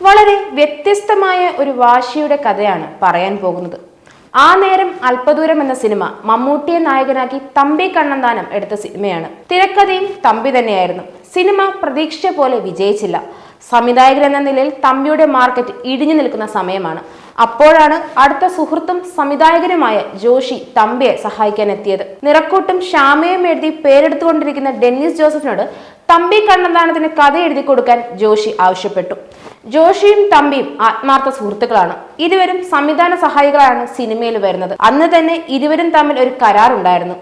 വളരെ വ്യത്യസ്തമായ ഒരു വാശിയുടെ കഥയാണ് പറയാൻ പോകുന്നത്. ആ നേരം അല്പദൂരം എന്ന സിനിമ മമ്മൂട്ടിയെ നായകനാക്കി തമ്പി കണ്ണന്താനം എടുത്ത സിനിമയാണ്. തിരക്കഥയും തമ്പി തന്നെയായിരുന്നു. സിനിമ പ്രതീക്ഷിച്ച പോലെ വിജയിച്ചില്ല. സംവിധായകൻ എന്ന നിലയിൽ തമ്പിയുടെ മാർക്കറ്റ് ഇടിഞ്ഞു നിൽക്കുന്ന സമയമാണ്. അപ്പോഴാണ് അടുത്ത സുഹൃത്തും സംവിധായകനുമായ ജോഷി തമ്പിയെ സഹായിക്കാൻ എത്തിയത്. നിറക്കൂട്ടും ഷാമയും എഴുതി പേരെടുത്തുകൊണ്ടിരിക്കുന്ന ഡെന്നിസ് ജോസഫിനോട് തമ്പി കണ്ണന്താനത്തിന് കഥ എഴുതി കൊടുക്കാൻ ജോഷി ആവശ്യപ്പെട്ടു. ജോഷിയും തമ്പിയും ആത്മാർത്ഥ സുഹൃത്തുക്കളാണ്. ഇരുവരും സംവിധാന സഹായികളാണ് സിനിമയിൽ വരുന്നത്. അന്ന് തന്നെ ഇരുവരും തമ്മിൽ ഒരു കരാറുണ്ടായിരുന്നു.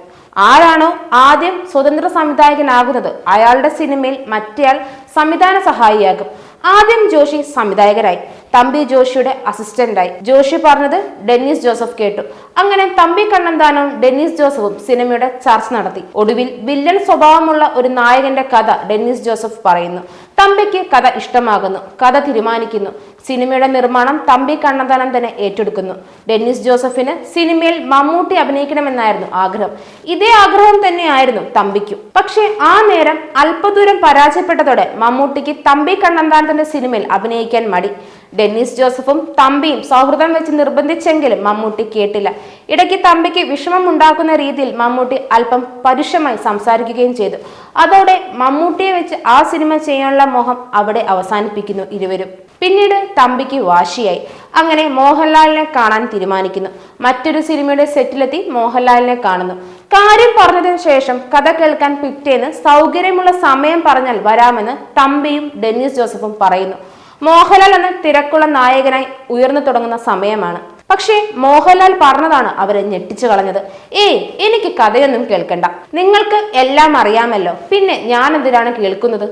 ആരാണോ ആദ്യം സ്വതന്ത്ര സംവിധായകനാകുന്നത് അയാളുടെ സിനിമയിൽ മറ്റേയാൾ സംവിധാന സഹായിയാകും. ആദ്യം ജോഷി സംവിധായകനായി, തമ്പി ജോഷിയുടെ അസിസ്റ്റന്റായി. ജോഷി പറഞ്ഞത് ഡെന്നിസ് ജോസഫ് കേട്ടു. അങ്ങനെ തമ്പി കണ്ണന്താനവും ഡെന്നിസ് ജോസഫും സിനിമയുടെ ചർച്ച നടത്തി. ഒടുവിൽ വില്ലൻ സ്വഭാവമുള്ള ഒരു നായകന്റെ കഥ ഡെന്നിസ് ജോസഫ് പറയുന്നു. തമ്പിക്ക് കഥ ഇഷ്ടമാകുന്നു. കഥ തീരുമാനിക്കുന്നു. സിനിമയുടെ നിർമ്മാണം തമ്പി കണ്ണന്താനം തന്നെ ഏറ്റെടുക്കുന്നു. ഡെന്നിസ് ജോസഫിന് സിനിമയിൽ മമ്മൂട്ടി അഭിനയിക്കണമെന്നായിരുന്നു ആഗ്രഹം. ഇതേ ആഗ്രഹം തന്നെയായിരുന്നു തമ്പിക്കും. പക്ഷേ ആ നേരം അല്പദൂരം പരാജയപ്പെട്ടതോടെ മമ്മൂട്ടിക്ക് തമ്പി കണ്ണന്താനത്തിന്റെ സിനിമയിൽ അഭിനയിക്കാൻ മടി. ഡെന്നിസ് ജോസഫും തമ്പിയും സൗഹൃദം വെച്ച് നിർബന്ധിച്ചെങ്കിലും മമ്മൂട്ടി കേട്ടില്ല. ഇടയ്ക്ക് തമ്പിക്ക് വിഷമം ഉണ്ടാക്കുന്ന രീതിയിൽ മമ്മൂട്ടി അല്പം പരുഷമായി സംസാരിക്കുകയും ചെയ്തു. അതോടെ മമ്മൂട്ടിയെ വെച്ച് ആ സിനിമ ചെയ്യാനുള്ള മോഹം അവിടെ അവസാനിപ്പിക്കുന്നു ഇരുവരും. പിന്നീട് തമ്പിക്ക് വാശിയായി. അങ്ങനെ മോഹൻലാലിനെ കാണാൻ തീരുമാനിക്കുന്നു. മറ്റൊരു സിനിമയുടെ സെറ്റിലെത്തി മോഹൻലാലിനെ കാണുന്നു. കാര്യം പറഞ്ഞതിനു ശേഷം കഥ കേൾക്കാൻ പിറ്റേന്ന് സൗകര്യമുള്ള സമയം പറഞ്ഞാൽ വരാമെന്ന് തമ്പിയും ഡെന്നിസ് ജോസഫും പറയുന്നു. മോഹൻലാൽ എന്ന തിരക്കുള്ള നായകനായി ഉയർന്നു തുടങ്ങുന്ന സമയമാണ്. പക്ഷേ മോഹൻലാൽ പറഞ്ഞതാണ് അവരെ ഞെട്ടിച്ചു കളഞ്ഞത്. എനിക്ക് കഥയൊന്നും കേൾക്കണ്ട, നിങ്ങൾക്ക് എല്ലാം അറിയാമല്ലോ, പിന്നെ ഞാൻ എന്തിനാണ് കേൾക്കുന്നത്?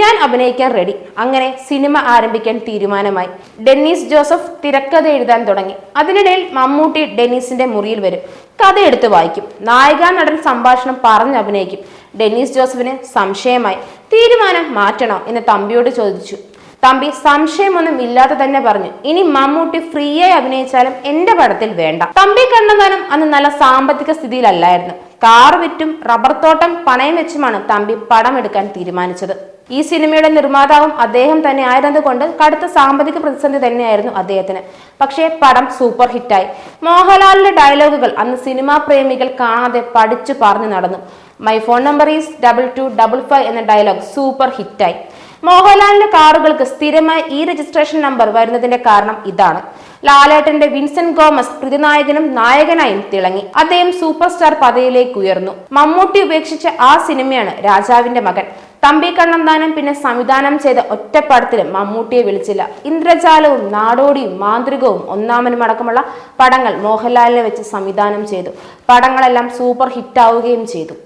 ഞാൻ അഭിനയിക്കാൻ റെഡി. അങ്ങനെ സിനിമ ആരംഭിക്കാൻ തീരുമാനമായി. ഡെന്നിസ് ജോസഫ് തിരക്കഥ എഴുതാൻ തുടങ്ങി. അതിനിടയിൽ മമ്മൂട്ടി ഡെന്നിസിന്റെ മുറിയിൽ വരും. കഥ എടുത്ത് വായിക്കും. നായിക നടൻ സംഭാഷണം പറഞ്ഞ് അഭിനയിക്കും. ഡെന്നിസ് ജോസഫിന് സംശയമായി. തീരുമാനം മാറ്റണോ എന്ന് തമ്പിയോട് ചോദിച്ചു. തമ്പി സംശയമൊന്നും ഇല്ലാതെ തന്നെ പറഞ്ഞു, ഇനി മമ്മൂട്ടി ഫ്രീ ആയി അഭിനയിച്ചാലും എന്റെ പടത്തിൽ വേണ്ട. തമ്പി കണ്ണന്താനം അന്ന് നല്ല സാമ്പത്തിക സ്ഥിതിയിലല്ലായിരുന്നു. കാർ വിറ്റും റബ്ബർ തോട്ടം പണയം വെച്ചുമാണ് തമ്പി പടം എടുക്കാൻ തീരുമാനിച്ചത്. ഈ സിനിമയുടെ നിർമ്മാതാവും അദ്ദേഹം തന്നെ ആയിരുന്നതുകൊണ്ട് കടുത്ത സാമ്പത്തിക പ്രതിസന്ധി തന്നെയായിരുന്നു അദ്ദേഹത്തിന്. പക്ഷേ പടം സൂപ്പർ ഹിറ്റായി. മോഹൻലാലിന്റെ ഡയലോഗുകൾ അന്ന് സിനിമാ പ്രേമികൾ കാണാതെ പഠിച്ചു പറഞ്ഞു നടന്നു. മൈ ഫോൺ നമ്പർ ഈസ് 2255 എന്ന ഡയലോഗ് സൂപ്പർ ഹിറ്റായി. മോഹൻലാലിന്റെ കാറുകൾക്ക് സ്ഥിരമായി ഈ രജിസ്ട്രേഷൻ നമ്പർ വരുന്നതിന്റെ കാരണം ഇതാണ്. ലാലേട്ടന്റെ വിൻസെന്റ് ഗോമസ് പ്രതിനായകനും നായകനായും തിളങ്ങി. അദ്ദേഹം സൂപ്പർ സ്റ്റാർ പദവിയിലേക്ക് ഉയർന്നു. മമ്മൂട്ടി ഉപേക്ഷിച്ച ആ സിനിമയാണ് രാജാവിന്റെ മകൻ. തമ്പി കണ്ണന്താനം പിന്നെ സംവിധാനം ചെയ്ത ഒറ്റപ്പടത്തിലും മമ്മൂട്ടിയെ വിളിച്ചില്ല. ഇന്ദ്രജാലവും നാടോടിയും മാന്ത്രികവും ഒന്നാമനും അടക്കമുള്ള പടങ്ങൾ മോഹൻലാലിനെ വെച്ച് സംവിധാനം ചെയ്തു. പടങ്ങളെല്ലാം സൂപ്പർ ഹിറ്റാവുകയും ചെയ്തു.